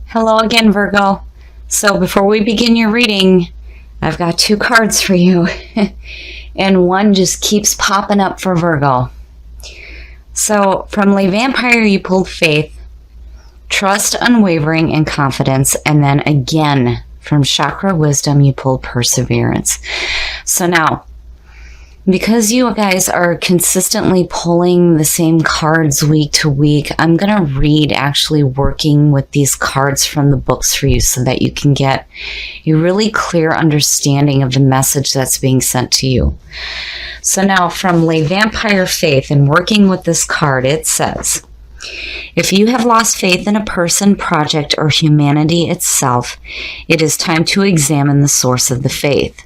Hello again, Virgo. So before we begin your reading, I've got two cards for you. And one just keeps popping up for Virgo. So from Le Vampire, you pulled Faith, Trust, Unwavering, and Confidence. And then again, from Chakra Wisdom, you pulled Perseverance. So now, because you guys are consistently pulling the same cards week to week, I'm going to read actually working with these cards from the books for you so that you can get a really clear understanding of the message that's being sent to you. So now from Le Vampire Faith and working with this card, it says, if you have lost faith in a person, project, or humanity itself, it is time to examine the source of the faith.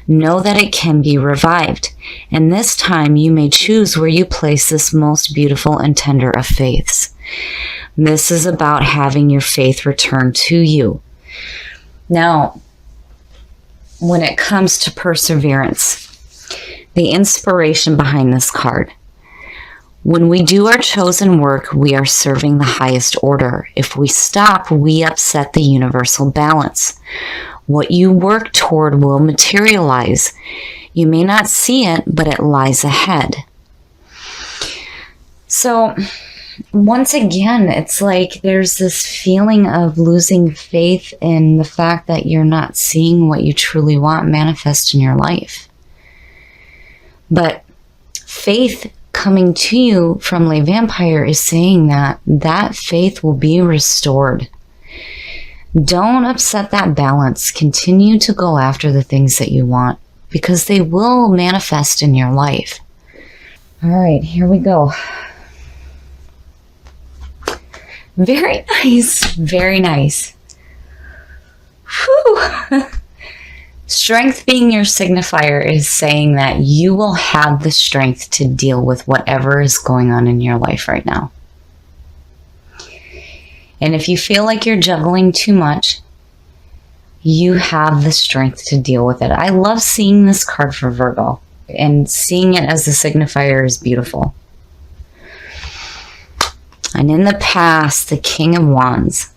Know that it can be revived, and this time you may choose where you place this most beautiful and tender of faiths. This is about having your faith returned to you. Now, when it comes to perseverance, the inspiration behind this card. When we do our chosen work, we are serving the highest order. If we stop, we upset the universal balance. What you work toward will materialize. You may not see it, but it lies ahead. So, once again, it's like there's this feeling of losing faith in the fact that you're not seeing what you truly want manifest in your life. But faith coming to you from Le Vampire is saying that that faith will be restored. Don't upset that balance. Continue to go after the things that you want because they will manifest in your life. All right, here we go. Very nice. Very nice. Whew. Strength being your signifier is saying that you will have the strength to deal with whatever is going on in your life right now. And if you feel like you're juggling too much, you have the strength to deal with it. I love seeing this card for Virgo, and seeing it as a signifier is beautiful. And in the past, the King of Wands.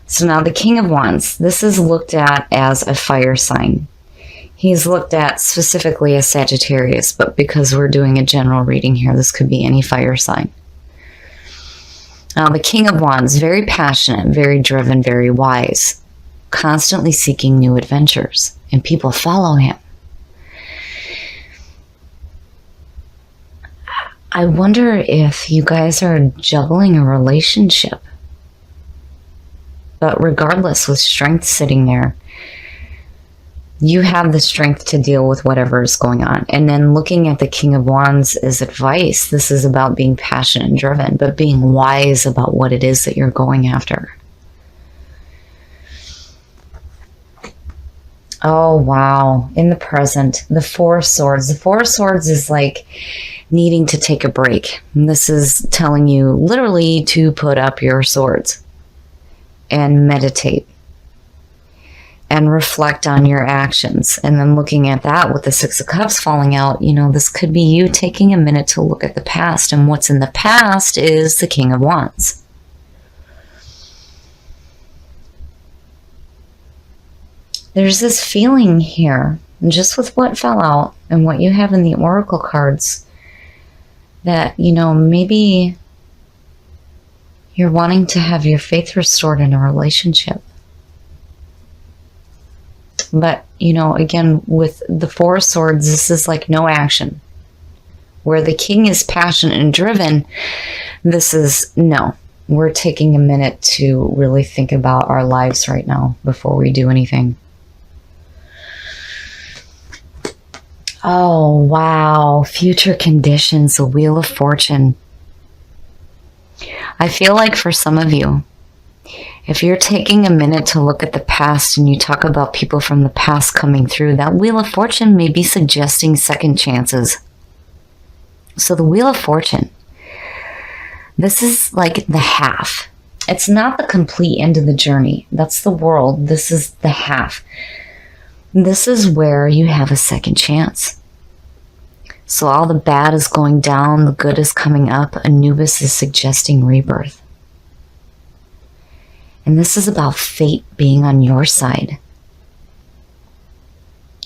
So now the King of Wands, this is looked at as a fire sign. He's looked at specifically as Sagittarius, but because we're doing a general reading here, this could be any fire sign. Now, the King of Wands, very passionate, very driven, very wise, constantly seeking new adventures, and people follow him. I wonder if you guys are juggling a relationship. But regardless, with strength sitting there, you have the strength to deal with whatever is going on. And then looking at the King of Wands as advice, this is about being passionate and driven, but being wise about what it is that you're going after. Oh, wow. In the present, the Four of Swords. The Four of Swords is like needing to take a break. And this is telling you literally to put up your swords and meditate. And reflect on your actions. And then looking at that with the Six of Cups falling out, you know, this could be you taking a minute to look at the past. And what's in the past is the King of Wands. There's this feeling here, just with what fell out and what you have in the Oracle cards, that, you know, maybe you're wanting to have your faith restored in a relationship. But, you know, again, with the Four of Swords, this is like no action. Where the King is passionate and driven, this is no. We're taking a minute to really think about our lives right now before we do anything. Oh, wow. Future conditions, the Wheel of Fortune. I feel like for some of you, if you're taking a minute to look at the past and you talk about people from the past coming through, that Wheel of Fortune may be suggesting second chances. So the Wheel of Fortune, this is like the half. It's not the complete end of the journey. That's the world. This is the half. This is where you have a second chance. So all the bad is going down, the good is coming up. Anubis is suggesting rebirth. And this is about fate being on your side.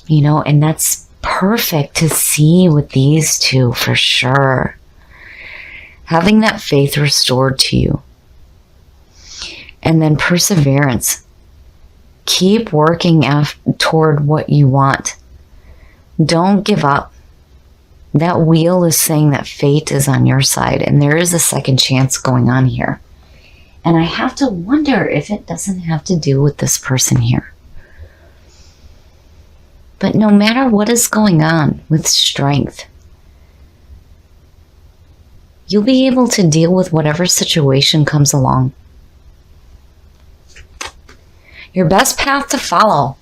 You know, and that's perfect to see with these two for sure. Having that faith restored to you. And then perseverance. Keep working toward what you want. Don't give up. That wheel is saying that fate is on your side, and there is a second chance going on here. And I have to wonder if it doesn't have to do with this person here. But no matter what is going on with strength, you'll be able to deal with whatever situation comes along. Your best path to follow.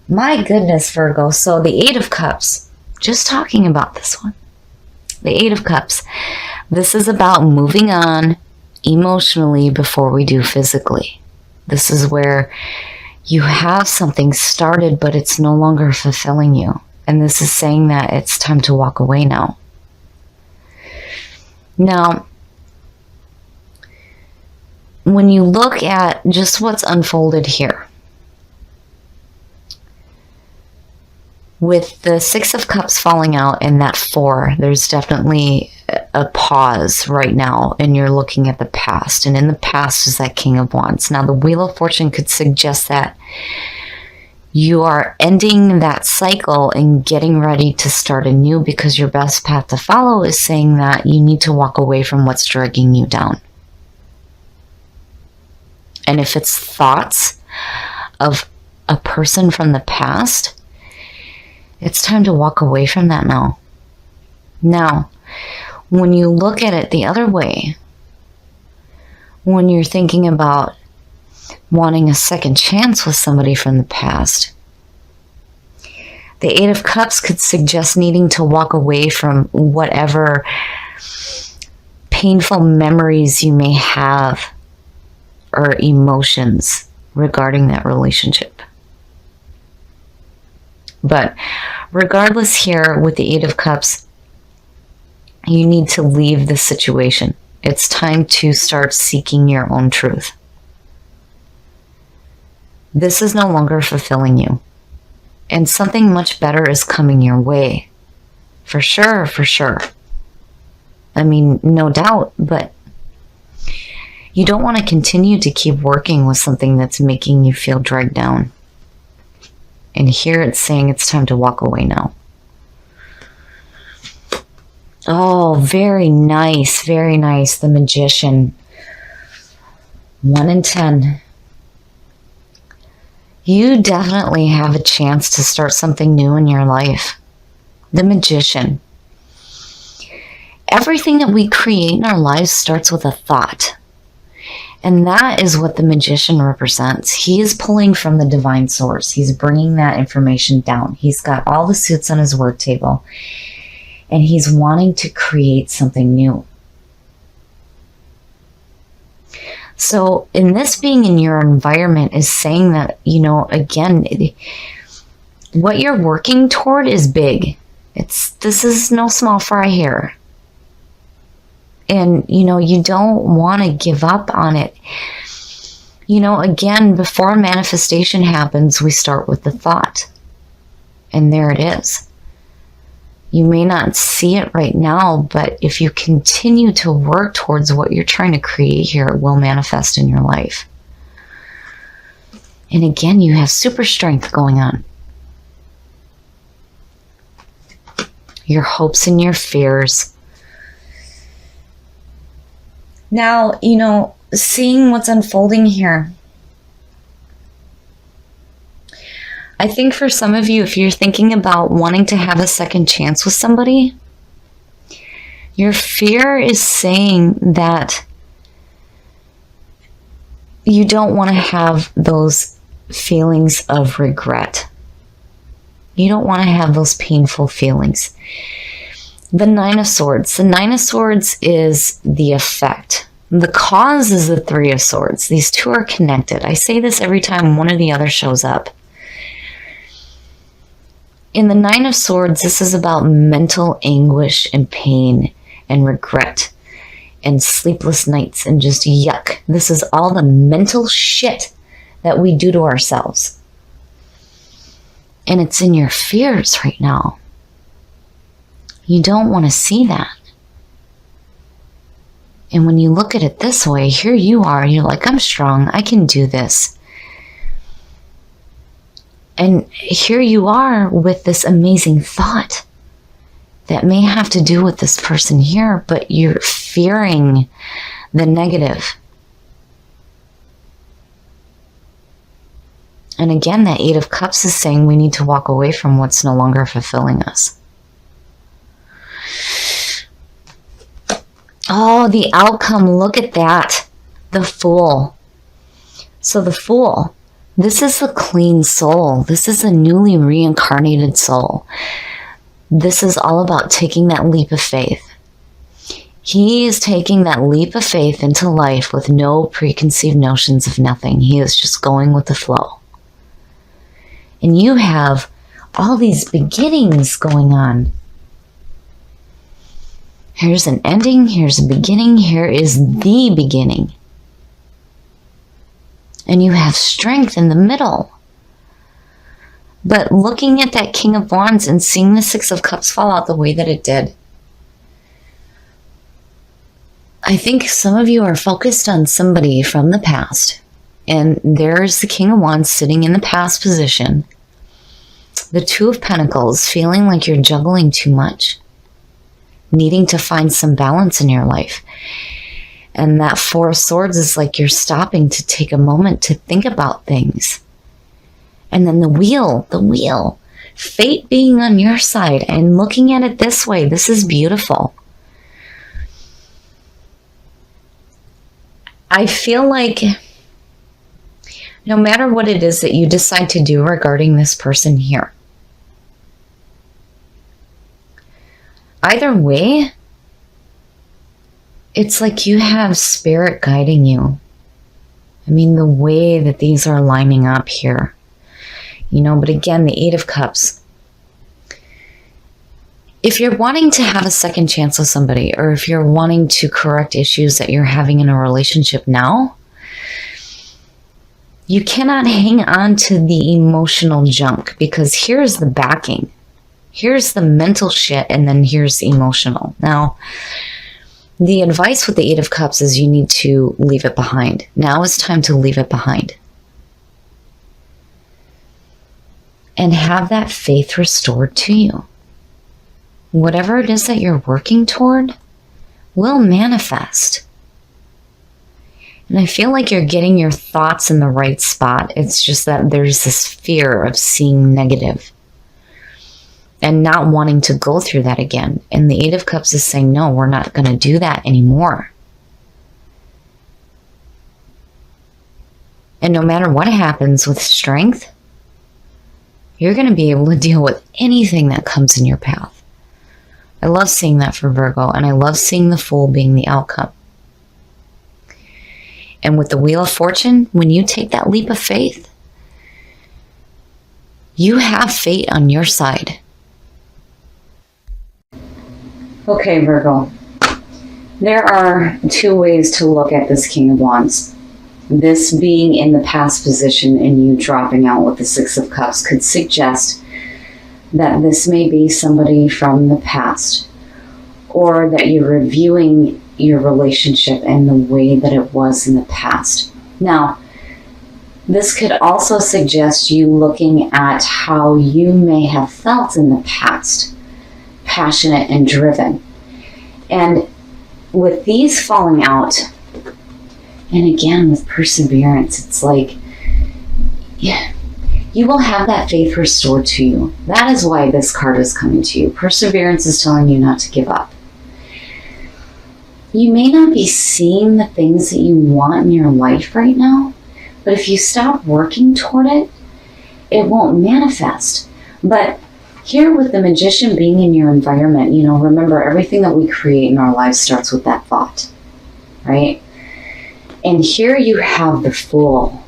My goodness, Virgo. So the Eight of Cups. Just talking about this one. The Eight of Cups. This is about moving on emotionally before we do physically. This is where you have something started, but it's no longer fulfilling you. And this is saying that it's time to walk away now. Now, when you look at just what's unfolded here, with the Six of Cups falling out and that 4, there's definitely a pause right now, and you're looking at the past. And in the past is that King of Wands. Now, the Wheel of Fortune could suggest that you are ending that cycle and getting ready to start anew, because your best path to follow is saying that you need to walk away from what's dragging you down. And if it's thoughts of a person from the past, it's time to walk away from that now. Now, when you look at it the other way, when you're thinking about wanting a second chance with somebody from the past, the Eight of Cups could suggest needing to walk away from whatever painful memories you may have or emotions regarding that relationship. But regardless, here with the Eight of Cups, you need to leave this situation. It's time to start seeking your own truth. This is no longer fulfilling you. And something much better is coming your way. For sure, for sure. I mean, no doubt, but you don't want to continue to keep working with something that's making you feel dragged down. And here it's saying it's time to walk away now. Oh, very nice, very nice. The Magician. 1 in 10. You definitely have a chance to start something new in your life. The Magician. Everything that we create in our lives starts with a thought. And that is what the Magician represents. He is pulling from the divine source. He's bringing that information down. He's got all the suits on his work table. And he's wanting to create something new. So in this being in your environment is saying that, you know, again, what you're working toward is big. This is no small fry here. And, you know, you don't want to give up on it. You know, again, before manifestation happens, we start with the thought. And there it is. You may not see it right now, but if you continue to work towards what you're trying to create here, it will manifest in your life. And again, you have super strength going on. Your hopes and your fears. Now, you know, seeing what's unfolding here, I think for some of you, if you're thinking about wanting to have a second chance with somebody, your fear is saying that you don't want to have those feelings of regret. You don't want to have those painful feelings. The Nine of Swords. The Nine of Swords is the effect. The cause is the Three of Swords. These two are connected. I say this every time one or the other shows up. In the Nine of Swords, this is about mental anguish and pain and regret. and sleepless nights and just yuck. This is all the mental shit that we do to ourselves. And it's in your fears right now. You don't want to see that. And when you look at it this way, here you are, you're like, I'm strong, I can do this. And here you are with this amazing thought that may have to do with this person here, but you're fearing the negative. And again, that Eight of Cups is saying we need to walk away from what's no longer fulfilling us. Oh, the outcome, look at that. The Fool. So the Fool, this is a clean soul. This is a newly reincarnated soul. This is all about taking that leap of faith. He is taking that leap of faith into life with no preconceived notions of nothing. He is just going with the flow. And you have all these beginnings going on. Here's an ending, here's a beginning, here is the beginning. And you have strength in the middle. But looking at that King of Wands and seeing the Six of Cups fall out the way that it did, I think some of you are focused on somebody from the past. And there's the King of Wands sitting in the past position. The Two of Pentacles, feeling like you're juggling too much. Needing to find some balance in your life. And that Four of Swords is like you're stopping to take a moment to think about things. And then the wheel, fate being on your side and looking at it this way. This is beautiful. I feel like no matter what it is that you decide to do regarding this person here, either way, it's like you have spirit guiding you. I mean, the way that these are lining up here. You know, but again, the Eight of Cups. If you're wanting to have a second chance with somebody, or if you're wanting to correct issues that you're having in a relationship now, you cannot hang on to the emotional junk, because here's the backing. Here's the mental shit, and then here's the emotional. Now, the advice with the Eight of Cups is you need to leave it behind. Now is time to leave it behind. And have that faith restored to you. Whatever it is that you're working toward will manifest. And I feel like you're getting your thoughts in the right spot. It's just that there's this fear of seeing negative and not wanting to go through that again. And the Eight of Cups is saying, no, we're not going to do that anymore. And no matter what happens with strength, you're going to be able to deal with anything that comes in your path. I love seeing that for Virgo, and I love seeing the Fool being the outcome. And with the Wheel of Fortune, when you take that leap of faith, you have fate on your side. Okay, Virgo. There are two ways to look at this King of Wands. This being in the past position and you dropping out with the Six of Cups could suggest that this may be somebody from the past, or that you're reviewing your relationship and the way that it was in the past. Now, this could also suggest you looking at how you may have felt in the past, passionate and driven. And with these falling out, and again with perseverance, it's like, yeah, you will have that faith restored to you. That is why this card is coming to you. Perseverance is telling you not to give up. You may not be seeing the things that you want in your life right now, but if you stop working toward it, it won't manifest. But here with the Magician being in your environment, you know, remember everything that we create in our lives starts with that thought, right? And here you have the Fool.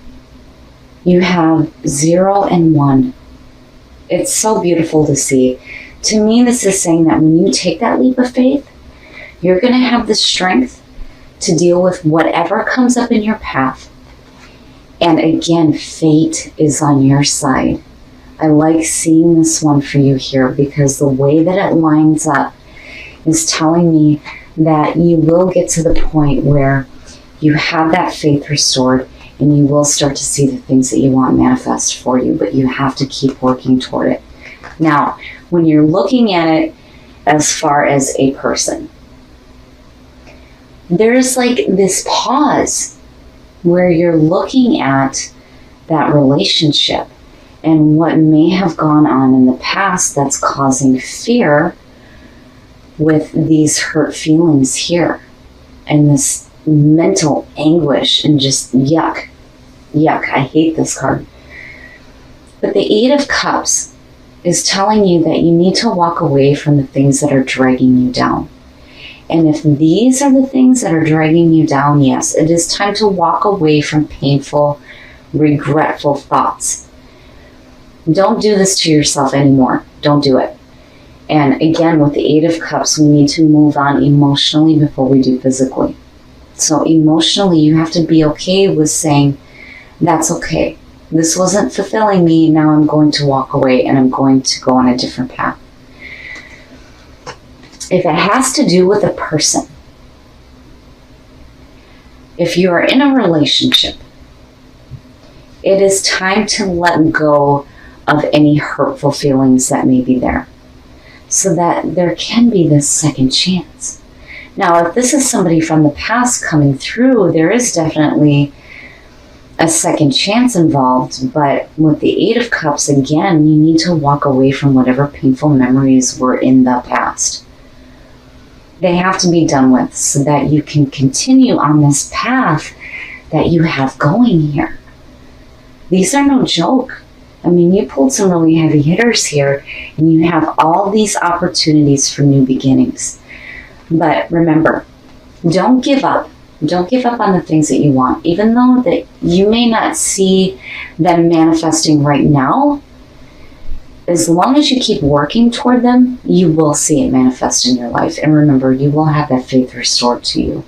You have 0 and 1. It's so beautiful to see. To me, this is saying that when you take that leap of faith, you're going to have the strength to deal with whatever comes up in your path. And again, fate is on your side. I like seeing this one for you here because the way that it lines up is telling me that you will get to the point where you have that faith restored and you will start to see the things that you want manifest for you, but you have to keep working toward it. Now, when you're looking at it as far as a person, there's like this pause where you're looking at that relationship and what may have gone on in the past that's causing fear with these hurt feelings here and this mental anguish and just yuck. I hate this card. But the Eight of Cups is telling you that you need to walk away from the things that are dragging you down. And if these are the things that are dragging you down, yes, it is time to walk away from painful, regretful thoughts. Don't do this to yourself anymore. Don't do it. And again, with the Eight of Cups, we need to move on emotionally before we do physically. So emotionally, you have to be okay with saying, that's okay. This wasn't fulfilling me. Now I'm going to walk away and I'm going to go on a different path. If it has to do with a person, if you are in a relationship, it is time to let go of any hurtful feelings that may be there so that there can be this second chance. Now, if this is somebody from the past coming through, there is definitely a second chance involved, but with the Eight of Cups, again, you need to walk away from whatever painful memories were in the past. They have to be done with so that you can continue on this path that you have going here. These are no joke. I mean, you pulled some really heavy hitters here, and you have all these opportunities for new beginnings. But remember, don't give up. Don't give up on the things that you want. Even though that you may not see them manifesting right now, as long as you keep working toward them, you will see it manifest in your life. And remember, you will have that faith restored to you.